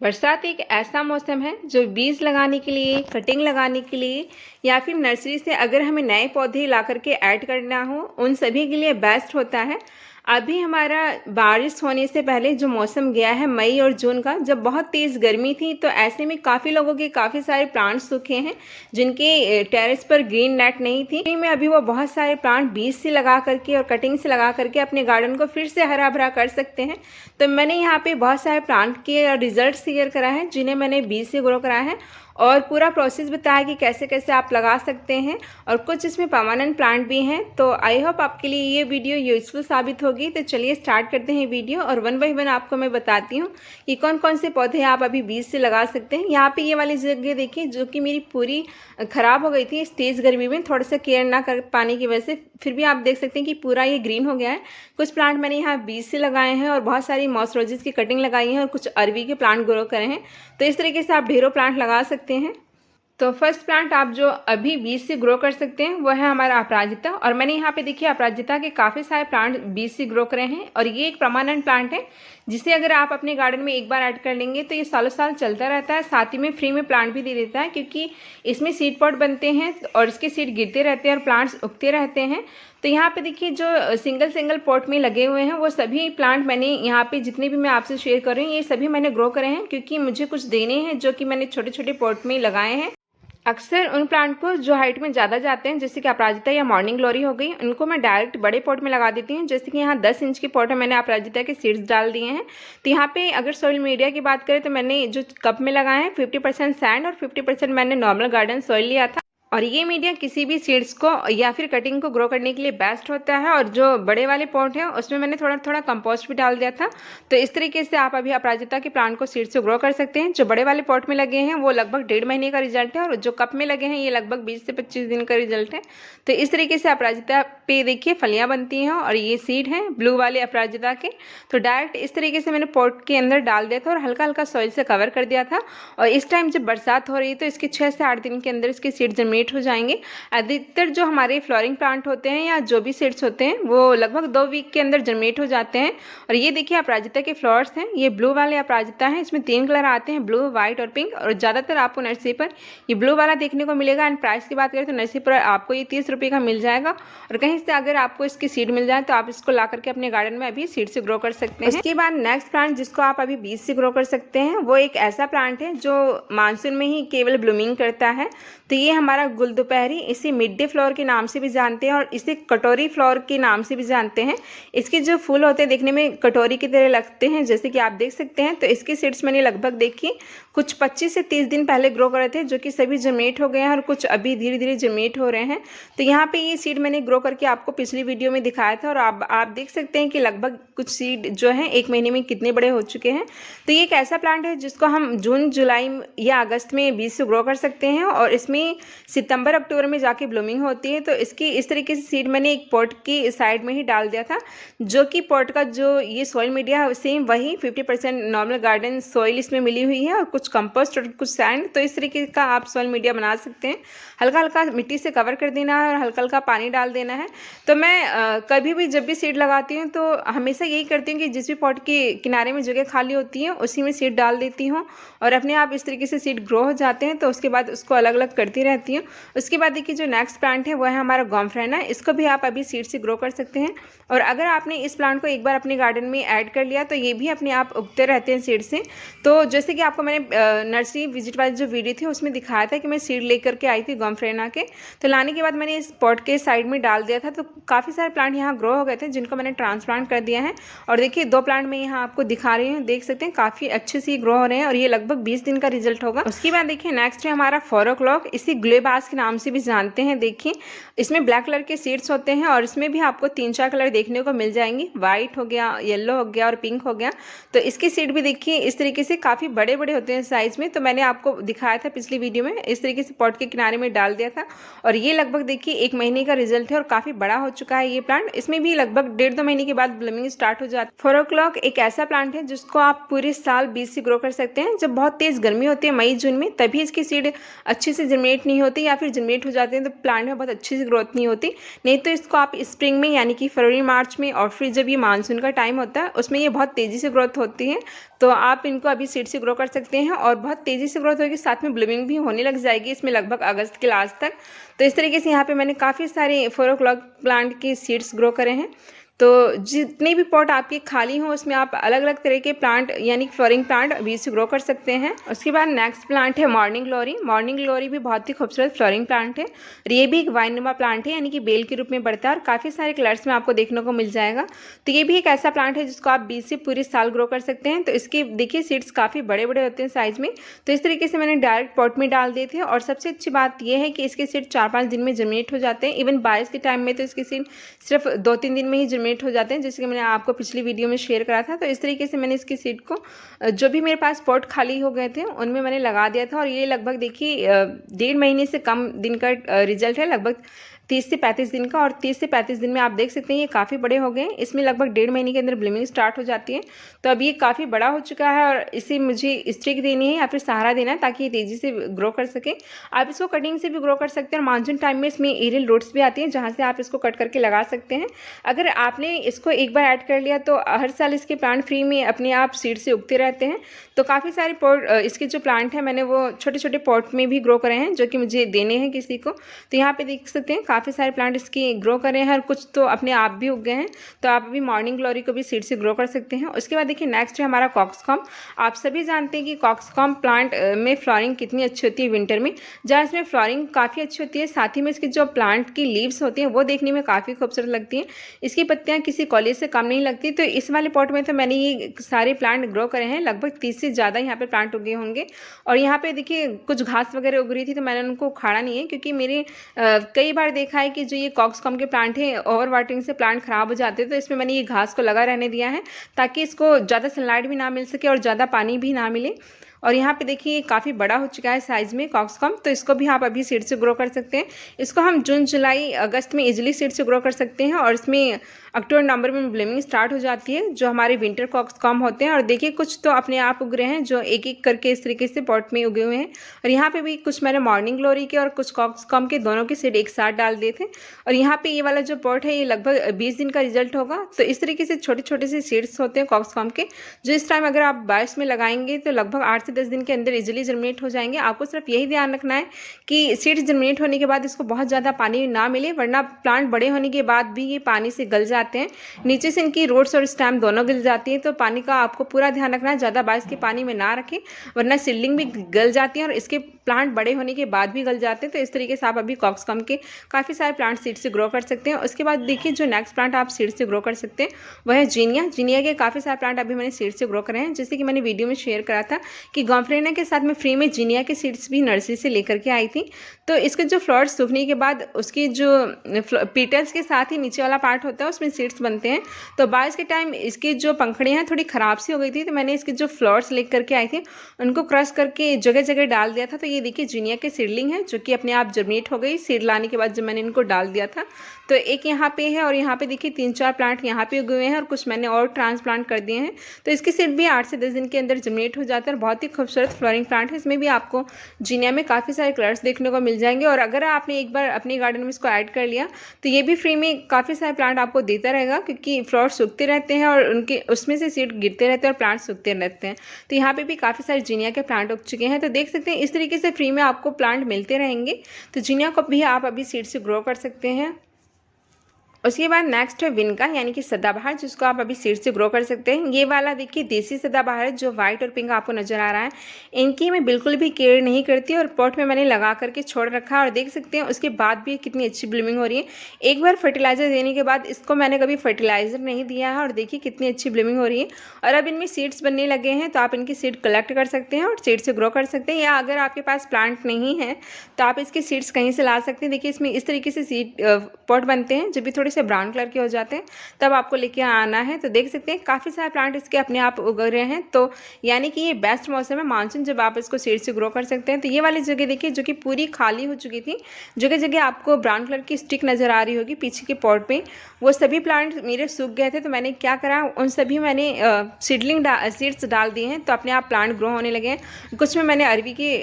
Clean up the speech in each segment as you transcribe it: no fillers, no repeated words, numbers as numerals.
बरसात एक ऐसा मौसम है जो बीज लगाने के लिए, कटिंग लगाने के लिए या फिर नर्सरी से अगर हमें नए पौधे ला कर के ऐड करना हो, उन सभी के लिए बेस्ट होता है। अभी हमारा बारिश होने से पहले जो मौसम गया है मई और जून का, जब बहुत तेज़ गर्मी थी, तो ऐसे में काफ़ी लोगों के काफ़ी सारे प्लांट्स सूखे हैं जिनके टेरेस पर ग्रीन नेट नहीं थी। में अभी वो बहुत सारे प्लांट बीज से लगा करके और कटिंग से लगा करके अपने गार्डन को फिर से हरा भरा कर सकते हैं। तो मैंने यहाँ पे बहुत सारे प्लांट के रिजल्ट शेयर करा है जिन्हें मैंने बीज से ग्रो कराया है और पूरा प्रोसेस बताया कि कैसे कैसे आप लगा सकते हैं, और कुछ इसमें परमानेंट प्लांट भी हैं। तो आई होप आपके लिए ये वीडियो यूजफुल साबित होगी। तो चलिए स्टार्ट करते हैं वीडियो, और वन बाय वन आपको मैं बताती हूँ कि कौन कौन से पौधे आप अभी बीज से लगा सकते हैं। यहाँ पे ये वाली जगह देखिए जो कि मेरी पूरी ख़राब हो गई थी इस तेज़ गर्मी में, थोड़ा सा केयर ना कर पाने की वजह से, फिर भी आप देख सकते हैं कि पूरा ये ग्रीन हो गया है। कुछ प्लांट मैंने यहाँ बीज से लगाए हैं और बहुत सारी मॉस रोजेस की कटिंग लगाई है और कुछ अरवी के प्लांट ग्रो करे हैं। तो इस तरीके से आप ढेरों प्लांट लगा सकते हैं। तो फर्स्ट प्लांट आप जो अभी बीज से ग्रो कर सकते हैं वो है हमारा अपराजिता, और मैंने यहाँ पे देखिए अपराजिता के काफ़ी सारे प्लांट बीज से ग्रो करे हैं, और ये एक परमानेंट प्लांट है जिसे अगर आप अपने गार्डन में एक बार ऐड कर लेंगे तो ये सालों साल चलता रहता है। साथ ही में फ्री में प्लांट भी दे देता है, क्योंकि इसमें सीड पॉट बनते हैं और इसके सीड गिरते रहते हैं और प्लांट्स उगते रहते हैं। तो यहाँ पे देखिए जो सिंगल पॉट में लगे हुए हैं वो सभी प्लांट मैंने यहाँ पे जितने भी मैं आपसे शेयर कर रही हूँ ये सभी मैंने ग्रो करे हैं, क्योंकि मुझे कुछ देने हैं जो कि मैंने छोटे छोटे पॉट में लगाए हैं। अक्सर उन प्लांट को जो हाइट में ज़्यादा जाते हैं, जैसे कि अपराजिता या मॉर्निंग ग्लोरी हो गई, उनको मैं डायरेक्ट बड़े पॉट में लगा देती हूँ। जैसे कि यहाँ 10 इंच के पॉट है, मैंने अपराजिता के सीड्स डाल दिए हैं। तो यहाँ पे अगर सॉइल मीडिया की बात करें तो मैंने जो कप में लगाए हैं 50% सैंड और 50% मैंने नॉर्मल गार्डन सॉइल लिया था। और ये मीडिया किसी भी सीड्स को या फिर कटिंग को ग्रो करने के लिए बेस्ट होता है। और जो बड़े वाले पॉट हैं उसमें मैंने थोड़ा थोड़ा कंपोस्ट भी डाल दिया था। तो इस तरीके से आप अभी अपराजिता के प्लांट को सीड से ग्रो कर सकते हैं। जो बड़े वाले पॉट में लगे हैं वो लगभग 1.5 महीने का रिजल्ट है, और जो कप में लगे हैं ये लगभग 20 से 25 दिन का रिजल्ट है। तो इस तरीके से अपराजिता पे देखिए फलियाँ बनती हैं, और ये सीड हैं ब्लू वाले अपराजिता के। तो डायरेक्ट इस तरीके से मैंने पॉट के अंदर डाल दिया था और हल्का हल्का सॉइल से कवर कर दिया था। और इस टाइम जब बरसात हो रही है तो इसके 6 से 8 दिन के अंदर इसके सीड जर्मिनेट हो जाएंगे। अधिकतर जो हमारे फ्लोरिंग प्लांट होते हैं या जो भी सीड्स होते हैं वो लगभग 2 वीक के अंदर जर्मिनेट हो जाते हैं। और ये देखिए अपराजिता के फ्लावर्स हैं, ये ब्लू वाले अपराजिता हैं। इसमें 3 कलर आते हैं, ब्लू, व्हाइट और पिंक, और ज़्यादातर आपको नर्सरी पर ये ब्लू वाला देखने को मिलेगा। एंड प्राइस की बात करें तो नर्सरी पर आपको ये 30 रुपये का मिल जाएगा, और कहीं से अगर आपको इसकी सीड मिल जाए तो आप इसको ला करके अपने गार्डन में अभी सीड से ग्रो कर सकते हैं। उसके बाद नेक्स्ट प्लांट जिसको आप अभी बीज से ग्रो कर सकते हैं वो एक ऐसा प्लांट है जो मानसून में ही केवल ब्लूमिंग करता है। तो ये हमारा गुल दोपहरी, इसे मिड डे फ्लावर के नाम से भी जानते हैं और इसे कटोरी फ्लावर के नाम से भी जानते हैं। इसके जो फूल होते हैं देखने में कटोरी की तरह लगते हैं, जैसे कि आप देख सकते हैं। तो इसके सीड्स मैंने लगभग देखिए कुछ 25 से 30 दिन पहले ग्रो करे थे, जो कि सभी जर्मिनेट हो गए हैं और कुछ अभी धीरे धीरे जर्मिनेट हो रहे हैं। तो यहाँ पे ये सीड मैंने ग्रो करके आपको पिछली वीडियो में दिखाया था, और आप देख सकते हैं कि लगभग कुछ सीड जो है 1 महीने में कितने बड़े हो चुके हैं। तो ये एक ऐसा प्लांट है जिसको हम जून, जुलाई या अगस्त में बीज से ग्रो कर सकते हैं, और इसमें सितंबर, अक्टूबर में जाके ब्लूमिंग होती है। तो इसकी इस तरीके से सीड मैंने एक पॉट की साइड में ही डाल दिया था, जो कि पॉट का जो ये सॉइल मीडिया है सेम वही 50% नॉर्मल गार्डन सॉइल इसमें मिली हुई है और कुछ कंपोस्ट और कुछ सैंड। तो इस तरीके का आप सॉइल मीडिया बना सकते हैं। हल्का हल्का मिट्टी से कवर कर देना है और हल्का हल्का पानी डाल देना है। तो मैं कभी भी जब भी सीड लगाती हूँ तो हमेशा यही करती हूँ कि जिस भी पॉट के किनारे में जगह खाली होती है उसी में सीड डाल देती हूँ, और अपने आप इस तरीके से सीड ग्रो हो जाते हैं। तो उसके बाद उसको अलग अलग करती रहती हूँ। उसके बाद देखिए जो नेक्स्ट प्लांट है वो है हमारा गॉम्फ्रेना। इसको भी आप अभी सीड से ग्रो कर सकते हैं, और अगर आपने इस प्लांट को एक बार अपने गार्डन में ऐड कर लिया तो ये भी अपने आप उगते रहते हैं सीड से। तो जैसे कि आपको मैंने नर्सरी विजिट वाली जो वीडियो थी उसमें दिखाया था कि मैं सीड लेकर के आई थी गॉम्फ्रेना के। तो लाने के बाद मैंने इस पॉट के साइड में डाल दिया था, तो काफ़ी सारे प्लांट यहाँ ग्रो हो गए थे जिनको मैंने ट्रांसप्लांट कर दिया है। और देखिए 2 प्लांट मैं यहाँ आपको दिखा रही हूँ, देख सकते हैं काफ़ी अच्छे से ग्रो हो रहे हैं, और ये लगभग 20 दिन का रिजल्ट होगा। उसके बाद देखिए नेक्स्ट है हमारा 4 o'clock, इसी ग्लेबास के नाम से भी जानते हैं। देखिए इसमें ब्लैक कलर के सीड्स होते हैं, और इसमें भी आपको 3-4 कलर देखने को मिल जाएंगे, वाइट हो गया, येलो हो गया और पिंक हो गया। तो इसके सीड भी देखिए इस तरीके से काफ़ी बड़े बड़े होते हैं साइज़ में। तो मैंने आपको दिखाया था पिछली वीडियो में, इस तरीके से पॉट के किनारे में डाल दिया था, और ये लगभग देखिए 1 महीने का रिजल्ट है और काफ़ी बड़ा हो चुका है ये प्लांट। इसमें भी लगभग 1.5-2 महीने के बाद ब्लूमिंग स्टार्ट हो जाती है। 4 o'clock एक ऐसा प्लांट है जिसको आप पूरे साल बीज से ग्रो कर सकते हैं। जब बहुत तेज़ गर्मी होती है मई जून में, तभी इसकी सीड अच्छे से जर्मिनेट नहीं होती, हैं या फिर जनरेट हो जाते हैं तो प्लांट में बहुत अच्छी सी ग्रोथ नहीं होती। नहीं तो इसको आप स्प्रिंग में यानी कि फरवरी मार्च में और फिर जब ये मानसून का टाइम होता है उसमें ये बहुत तेज़ी से ग्रोथ होती है। तो आप इनको अभी सीड से ग्रो कर सकते हैं और बहुत तेज़ी से ग्रोथ होगी, साथ में ब्लूमिंग भी होने लग जाएगी इसमें लगभग अगस्त के लास्ट तक। तो इस तरीके से यहाँ पे मैंने काफ़ी सारे 4 o'clock प्लांट के सीड्स ग्रो करे हैं। तो जितने भी पॉट आपके खाली हों उसमें आप अलग अलग तरह के प्लांट यानी फ्लोरिंग प्लांट बीज से ग्रो कर सकते हैं। उसके बाद नेक्स्ट प्लांट है मॉर्निंग ग्लोरी। मॉर्निंग ग्लोरी भी बहुत ही खूबसूरत फ्लोरिंग प्लांट है और ये भी एक वाइननुमा प्लांट है यानी कि बेल के रूप में बढ़ता है और काफ़ी सारे कलर्स में आपको देखने को मिल जाएगा। तो ये भी एक ऐसा प्लांट है जिसको आप बीज से पूरे साल ग्रो कर सकते हैं। तो इसके देखिए सीड्स काफ़ी बड़े बड़े होते हैं साइज में। तो इस तरीके से मैंने डायरेक्ट पॉट में डाल दिए थे और सबसे अच्छी बात यह है कि इसके सीड 4-5 दिन में जर्मिनेट हो जाते हैं। इवन बारिश के टाइम में तो इसके सीड सिर्फ 2-3 दिन में ही जर्मिनेट हो जाते हैं, जैसे कि मैंने आपको पिछली वीडियो में शेयर करा था। तो इस तरीके से मैंने इसकी सीड को जो भी मेरे पास पॉट खाली हो गए थे उनमें मैंने लगा दिया था और ये लगभग देखिए 1.5 महीने से कम दिन का रिजल्ट है, लगभग 30 से 35 दिन का। और 30 से 35 दिन में आप देख सकते हैं ये काफ़ी बड़े हो गए हैं। इसमें लगभग 1.5 महीने के अंदर ब्लूमिंग स्टार्ट हो जाती है। तो अब ये काफ़ी बड़ा हो चुका है और इसे मुझे स्टिक देनी है या फिर सहारा देना है ताकि ये तेज़ी से ग्रो कर सके। आप इसको कटिंग से भी ग्रो कर सकते हैं और मानसून टाइम में इसमें एरियल रूट्स भी आती हैं जहाँ से आप इसको कट करके लगा सकते हैं। अगर आपने इसको एक बार ऐड कर लिया तो हर साल इसके प्लांट फ्री में अपने आप सीड से उगते रहते हैं। तो काफ़ी सारे पॉट इसके जो प्लांट हैं मैंने वो छोटे छोटे पॉट में भी ग्रो करे हैं जो कि मुझे देने हैं किसी को। तो यहाँ पे देख सकते हैं काफ़ी सारे प्लांट इसके ग्रो करे हैं और कुछ तो अपने आप भी उग गए हैं। तो आप अभी मॉर्निंग ग्लोरी को भी सीड से ग्रो कर सकते हैं। उसके बाद देखिए नेक्स्ट है हमारा कॉक्सकॉम। आप सभी जानते हैं कि कॉक्सकॉम प्लांट में फ्लावरिंग कितनी अच्छी होती है विंटर में, जहाँ इसमें फ्लावरिंग काफ़ी अच्छी होती है। साथ ही में इसके जो प्लांट की लीव्स होती हैं वो देखने में काफ़ी खूबसूरत लगती हैं। इसकी पत्तियाँ किसी कॉलेज से कम नहीं लगती। तो इस वाले पॉट में तो मैंने ये सारे प्लांट ग्रो करे हैं, लगभग 30 से ज़्यादा यहाँ पे प्लांट उगे होंगे। और यहाँ पे देखिए कुछ घास वगैरह उग रही थी तो मैंने उनको उखाड़ा नहीं है, क्योंकि मेरे कई बार देखा है कि जो ये कॉक्सकॉम के प्लांट हैं ओवर वाटरिंग से प्लांट खराब हो जाते हैं। तो इसमें मैंने ये घास को लगा रहने दिया है ताकि इसको ज़्यादा सनलाइट भी ना मिल सके और ज़्यादा पानी भी ना मिले। और यहाँ पे देखिए काफ़ी बड़ा हो चुका है साइज़ में कॉक्सकॉम। तो इसको भी आप अभी सीड से ग्रो कर सकते हैं। इसको हम जून जुलाई अगस्त में इजीली सीड से ग्रो कर सकते हैं और इसमें अक्टूबर नवंबर में ब्लूमिंग स्टार्ट हो जाती है जो हमारे विंटर कॉक्सकॉम होते हैं। और देखिए कुछ तो अपने आप उग रहे हैं जो एक एक करके इस तरीके से पॉट में उगे हुए हैं। और यहाँ पे भी कुछ मैंने मॉर्निंग ग्लोरी के और कुछ कॉक्सकॉम के दोनों के सीड एक साथ डाल दिए थे। और यहाँ पे ये वाला जो पॉट है ये लगभग 20 दिन का रिजल्ट होगा। तो इस तरीके से छोटे छोटे से सीड्स होते हैं कॉक्सकॉम के, जो इस टाइम अगर आप बारिश में लगाएंगे तो लगभग 8 से 10 दिन के अंदर इजीली जर्मिनेट हो जाएंगे। आपको सिर्फ यही ध्यान रखना है कि सीड्स जर्मिनेट होने के बाद इसको बहुत ज़्यादा पानी ना मिले, वरना प्लांट बड़े होने के बाद भी ये पानी से गल जाते हैं। नीचे से इनकी रूट्स और स्टेम दोनों गल जाती है। तो पानी का आपको पूरा ध्यान रखना है, ज़्यादा बारिश के पानी में ना रखें वरना सीडलिंग भी गल जाती है और इसके प्लांट बड़े होने के बाद भी गल जाते हैं। तो इस तरीके से आप अभी कॉक्सकॉम के काफ़ी सारे प्लांट सीड से ग्रो कर सकते हैं। उसके बाद देखिए जो नेक्स्ट प्लांट आप सीड से ग्रो कर सकते हैं वह है जीनिया। जीनिया के काफ़ी सारे प्लांट अभी मैंने सीड से ग्रो करे हैं, जैसे कि मैंने वीडियो में शेयर करा था कि गॉम्फ्रेना के साथ में फ्री में जीनिया के सीड्स भी नर्सरी से लेकर के आई थी। तो इसके जो फ्लावर्स सूखने के बाद उसकी जो पेटल्स के साथ ही नीचे वाला पार्ट होता है उसमें सीड्स बनते हैं। तो बारिश के टाइम इसकी जो पंखड़ियाँ हैं थोड़ी ख़राब सी हो गई थी, तो मैंने इसके जो फ्लावर्स लेकर के आई थी उनको क्रश करके जगह जगह डाल दिया था। तो ये देखिए जीनिया के सीडलिंग है जो कि अपने आप जर्मिनेट हो गई सीड लाने के बाद जब मैंने इनको डाल दिया था। तो एक यहाँ पे है और यहाँ पे देखिए 3-4 प्लांट यहाँ पे उगे हुए हैं और कुछ मैंने और ट्रांसप्लांट कर दिए हैं। तो इसकी सीड भी 8 से 10 दिन के अंदर जर्मिनेट हो जाता है और बहुत ही खूबसूरत फ्लोरिंग प्लांट है। इसमें भी आपको जीनिया में काफ़ी सारे कलर्स देखने को मिल जाएंगे। और अगर आपने एक बार अपने गार्डन में इसको ऐड कर लिया तो ये भी फ्री में काफ़ी सारे प्लांट आपको देता रहेगा, क्योंकि फ्लावर्स सूखते रहते हैं और उनके उसमें से सीड गिरते रहते हैं और प्लांट सूखते रहते हैं। तो यहाँ पे भी काफ़ी सारे जीनिया के प्लांट उग चुके हैं। तो देख सकते हैं इस तरीके से फ्री में आपको प्लांट मिलते रहेंगे। तो जीनिया को भी आप अभी सीड से ग्रो कर सकते हैं। उसके बाद नेक्स्ट है विनका यानी कि सदाबहार, जिसको आप अभी सीड से ग्रो कर सकते हैं। ये वाला देखिए देसी सदाबहार है जो वाइट और पिंक आपको नजर आ रहा है। इनकी मैं बिल्कुल भी केयर नहीं करती और पॉट में मैंने लगा करके छोड़ रखा है और देख सकते हैं उसके बाद भी कितनी अच्छी ब्लूमिंग हो रही है। एक बार फर्टिलाइजर देने के बाद इसको मैंने कभी फर्टिलाइजर नहीं दिया है और देखिए कितनी अच्छी ब्लूमिंग हो रही है। और अब इनमें सीड्स बनने लगे हैं तो आप इनकी सीड कलेक्ट कर सकते हैं और सीड से ग्रो कर सकते हैं। या अगर आपके पास प्लांट नहीं है तो आप इसके सीड्स कहीं से ला सकते हैं। देखिए इसमें इस तरीके से सीड पॉट बनते हैं जब भी थोड़े से ब्राउन कलर के हो जाते हैं तब आपको लेके आना है। तो देख सकते हैं काफ़ी सारे प्लांट इसके अपने आप उग रहे हैं। तो यानी कि ये बेस्ट मौसम है मानसून जब आप इसको सीड से ग्रो कर सकते हैं। तो ये वाली जगह देखिए जो कि पूरी खाली हो चुकी थी, जगह जगह आपको ब्राउन कलर की स्टिक नज़र आ रही होगी पीछे के पॉट पे, वो सभी प्लांट मेरे सूख गए थे। तो मैंने क्या करा, उन सभी मैंने सीड्स डाल दिए हैं तो अपने आप प्लांट ग्रो होने लगे हैं। कुछ में मैंने अरवी के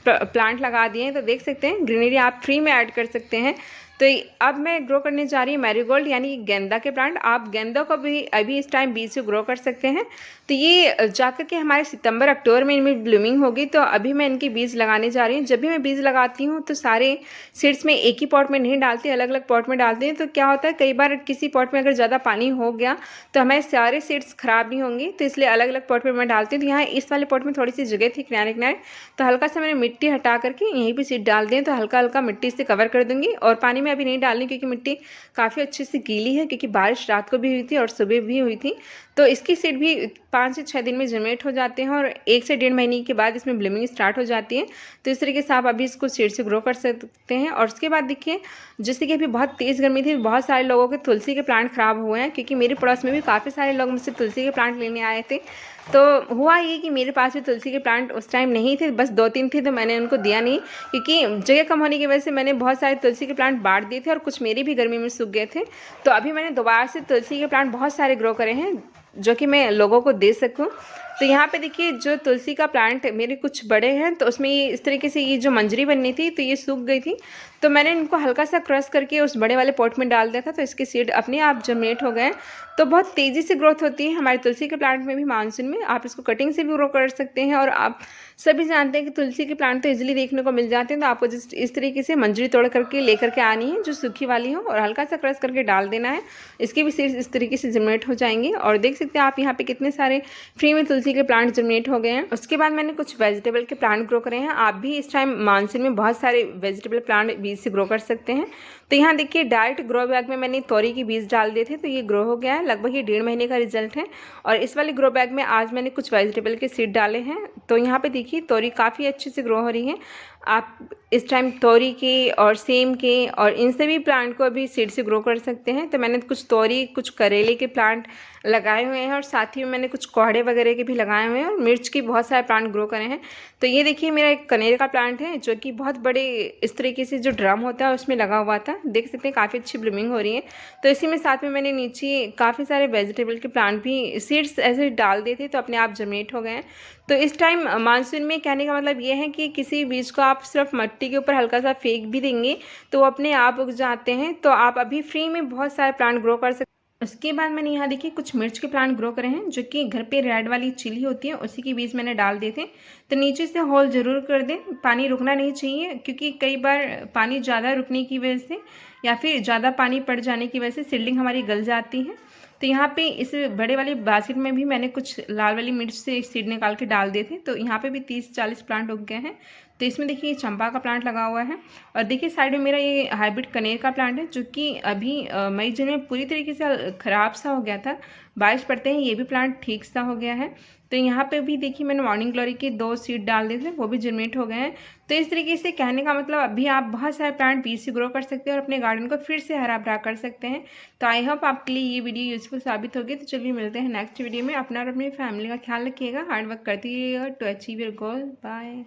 प्लांट लगा दिए हैं। तो देख सकते हैं ग्रीनरी आप फ्री में ऐड कर सकते हैं। तो अब मैं ग्रो करने जा रही हूँ मैरीगोल्ड यानी गेंदा के प्लांट। आप गेंदा को भी अभी इस टाइम बीज से ग्रो कर सकते हैं। तो ये जाकर के हमारे सितंबर अक्टूबर में इनमें ब्लूमिंग होगी। तो अभी मैं इनकी बीज लगाने जा रही हूँ। जब भी मैं बीज लगाती हूँ तो सारे सीड्स में एक ही पॉट में नहीं डालती, अलग अलग पॉट में डालती हूँ। तो क्या होता है कई बार किसी पॉट में अगर ज़्यादा पानी हो गया तो हमारे सारे सीड्स खराब नहीं होंगे, तो इसलिए अलग अलग पॉट में मैं डालती हूँ। तो यहाँ इस वाले पॉट में थोड़ी सी जगह थी किनारे किनारे, तो हल्का सा मैंने मिट्टी हटा करके यहीं पे सीड डाल दिए। तो हल्का हल्का मिट्टी से कवर कर दूंगी और पानी में अभी नहीं डालनी क्योंकि मिट्टी काफ़ी अच्छे से गीली है, क्योंकि बारिश रात को भी हुई थी और सुबह भी हुई थी। तो इसकी सीड भी 5 से 6 दिन में जनरेट हो जाते हैं और 1 से 1.5 महीने के बाद इसमें ब्लूमिंग स्टार्ट हो जाती है। तो इस तरीके से आप अभी इसको सीड से ग्रो कर सकते हैं। और उसके बाद देखिए जैसे कि अभी बहुत तेज़ गर्मी थी, बहुत सारे लोगों के तुलसी के प्लांट ख़राब हुए हैं, क्योंकि मेरे पड़ोस में भी काफ़ी सारे लोग मुझसे तुलसी के प्लांट लेने आए थे। तो हुआ ये कि मेरे पास भी तुलसी के प्लांट उस टाइम नहीं थे, बस 2-3 थे, तो मैंने उनको दिया नहीं, क्योंकि जगह कम होने की वजह से मैंने बहुत सारे तुलसी के प्लांट बांट दिए थे और कुछ मेरे भी गर्मी में सूख गए थे। तो अभी मैंने दोबारा से तुलसी के प्लांट बहुत सारे ग्रो करे हैं जो कि मैं लोगों को दे सकूं। तो यहाँ पे देखिए जो तुलसी का प्लांट मेरे कुछ बड़े हैं, तो उसमें ये इस तरीके से ये जो मंजरी बननी थी तो ये सूख गई थी। तो मैंने इनको हल्का सा क्रश करके उस बड़े वाले पॉट में डाल दिया था, तो इसके सीड अपने आप जर्मिनेट हो गए। तो बहुत तेज़ी से ग्रोथ होती है हमारे तुलसी के प्लांट में भी मानसून में। आप इसको कटिंग से भी ग्रो कर सकते हैं। और आप सभी जानते हैं कि तुलसी के प्लांट तो इजीली देखने को मिल जाते हैं। तो आपको जिस इस तरीके से मंजरी तोड़ करके लेकर के आनी है जो सूखी वाली हो, और हल्का सा क्रश करके डाल देना है। इसके भी सीड्स इस तरीके से जर्मिनेट हो जाएंगे। और देख सकते हैं आप यहाँ पे कितने सारे फ्री में तुलसी के प्लांट जर्मिनेट हो गए हैं। उसके बाद मैंने कुछ वेजिटेबल के प्लांट ग्रो करे हैं। आप भी इस टाइम मानसून में बहुत सारे वेजिटेबल प्लांट बीज से ग्रो कर सकते हैं। तो यहाँ देखिए डायरेक्ट ग्रो बैग में मैंने तोरी की बीज डाल दिए थे, तो ये ग्रो हो गया है। लगभग ये 1.5 महीने का रिजल्ट है। और इस वाले ग्रो बैग में आज मैंने कुछ वेजिटेबल के सीड डाले हैं। तो यहाँ पे देखिए तोरी काफ़ी अच्छे से ग्रो हो रही है। आप इस टाइम तोरी के और सेम के और इन सभी प्लांट को अभी सीड से ग्रो कर सकते हैं। तो मैंने कुछ तोरी, कुछ करेले के प्लांट लगाए हुए हैं और साथ ही में मैंने कुछ कोहड़े वगैरह के भी लगाए हुए हैं और मिर्च के बहुत सारे प्लांट ग्रो करे हैं। तो ये देखिए मेरा एक कनेर का प्लांट है जो कि बहुत बड़े इस तरीके से जो ड्रम होता है उसमें लगा हुआ था। देख सकते हैं काफ़ी अच्छी ब्लूमिंग हो रही है। तो इसी में साथ में मैंने नीचे काफ़ी सारे वेजिटेबल के प्लांट भी सीड्स ऐसे डाल दिए थे, तो अपने आप जर्मिनेट हो गए हैं। तो इस टाइम मानसून में कहने का मतलब ये है कि किसी बीज को आप सिर्फ मिट्टी के ऊपर हल्का सा फेंक भी देंगे तो वो अपने आप उग जाते हैं। तो आप अभी फ्री में बहुत सारे प्लांट ग्रो कर सकते हैं। उसके बाद मैंने यहाँ देखिए कुछ मिर्च के प्लांट ग्रो करे हैं जो कि घर पे रेड वाली चिली होती है उसी के बीज मैंने डाल दिए थे। तो नीचे से होल ज़रूर कर दें, पानी रुकना नहीं चाहिए, क्योंकि कई बार पानी ज़्यादा रुकने की वजह से या फिर ज़्यादा पानी पड़ जाने की वजह से सीडलिंग हमारी गल जाती है। तो यहाँ पे इस बड़े वाले बास्केट में भी मैंने कुछ लाल वाली मिर्च से सीड निकाल के डाल दिए थे। तो यहाँ पे भी 30-40 प्लांट उग गए हैं। तो इसमें देखिए चंपा का प्लांट लगा हुआ है। और देखिए साइड में मेरा ये हाइब्रिड कनेर का प्लांट है जो कि अभी मई जून में पूरी तरीके से ख़राब सा हो गया था, बारिश पड़ते ही ये भी प्लांट ठीक सा हो गया है। तो यहाँ पे भी देखिए मैंने मॉर्निंग ग्लोरी के 2 सीड डाल दिए थे, वो भी जर्मिनेट हो गए हैं। तो इस तरीके से कहने का मतलब अभी आप बहुत सारे प्लांट बीज से ग्रो कर सकते हैं और अपने गार्डन को फिर से हरा भरा कर सकते हैं। तो आई होप आपके लिए ये वीडियो यूजफुल साबित होगी। तो चलिए मिलते हैं नेक्स्ट वीडियो में। अपना और अपनी फैमिली का ख्याल रखिएगा, हार्ड वर्क करते रहिएगा to achieve your goal. Bye.